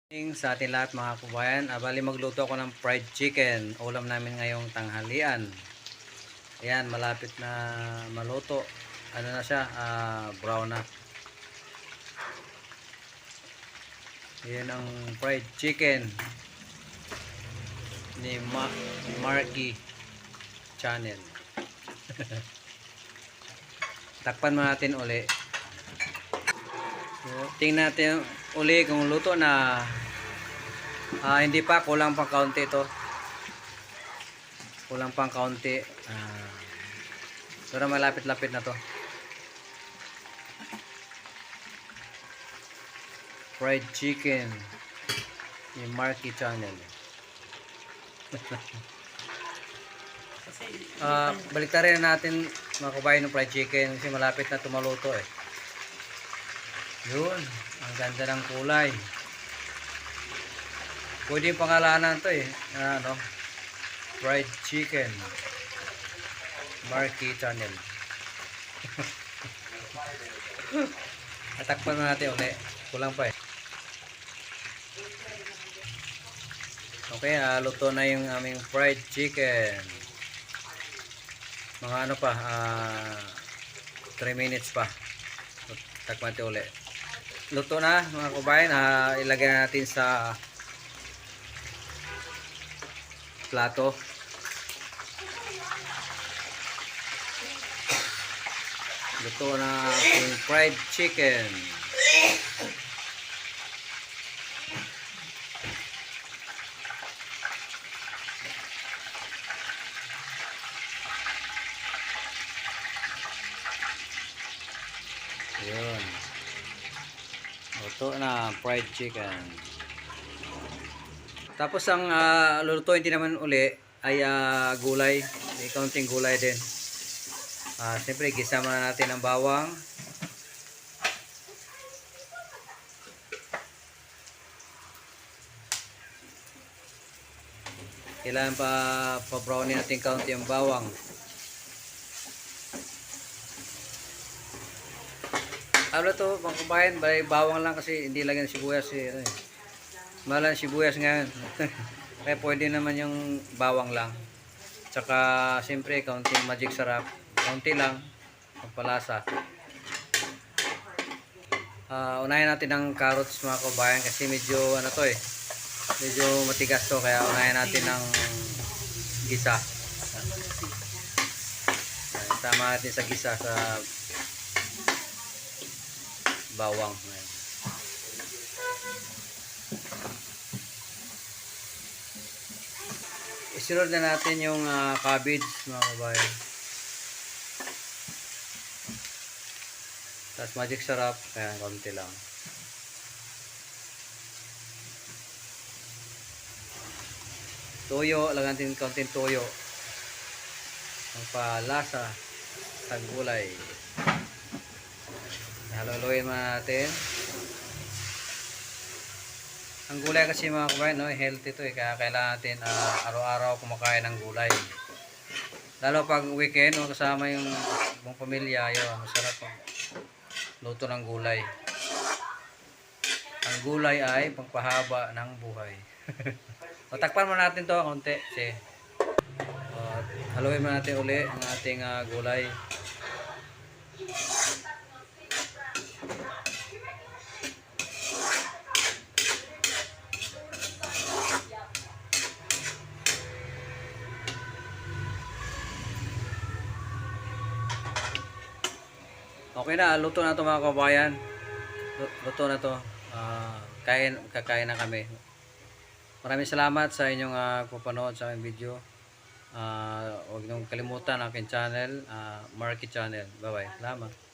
Sa ating lahat mga kabayan, bali magluto ako ng fried chicken. Ulam namin ngayong tanghalian. Ayan, malapit na maluto. Ano na siya, brown na. Ayan ang fried chicken ni Marky Channel. Takpan mo natin uli. So, tingnan natin uli kung luto na. Hindi pa, kulang pang kaunti ito. Kulang pang kaunti. Pero malapit-lapit na to. Fried chicken ni Marky Channel. Baliktarin na natin mga kabayan ng fried chicken kasi malapit na tumaluto eh. Yun, ang ganda ng kulay. Pwede yung pangalanan to eh. Fried chicken Marky Channel. Atakpan na natin ulit. Kulang pa eh. Okay, luto na yung aming fried chicken. Mga ano pa, 3 minutes pa. Takpan natin ulit. Luto na mga kabayan. Ilagay natin sa plato. Luto na yung fried chicken. Yun. Luto na fried chicken. Tapos ang lulutuin din naman uli ay gulay. May kaunting gulay din. Siyempre gisa muna natin ang bawang. Kailangan pa brownin natin kaunti ang bawang. Ano to, mga kabayan, bawang lang kasi hindi lagyan ng sibuyas eh. Mahal ang sibuyas ngayon. Kaya pwede naman yung bawang lang. Tsaka siyempre kaunting magic sarap. Kaunti lang pagpalasa. Unahin natin ang carrots mga kabayan kasi medyo ano to eh. Medyo matigas to kaya unahin natin ng gisa. Tama natin sa gisa sa bawang. Isunod na natin yung cabbage mga kabayan. Tapos magic sarap, kaya konti lang. Toyo, lagyan natin konting toyo. Ang palasa sa gulay. Haluluin muna natin. Ang gulay kasi mga kabayan, healthy to eh. Kaya kailangan natin araw-araw kumakain ng gulay. Lalo pag weekend, kasama yung buong pamilya, yun, masarap ang luto ng gulay. Ang gulay ay pagpahaba ng buhay. Takpan mo natin to konti. Haluin mo natin uli ang ating gulay. Okay na, luto na ito mga kabayan. Luto na ito. Kakain na kami. Maraming salamat sa inyong panonood sa aking video. Huwag niyong kalimutan ang aking channel, Marky Channel. Bye bye. Salamat.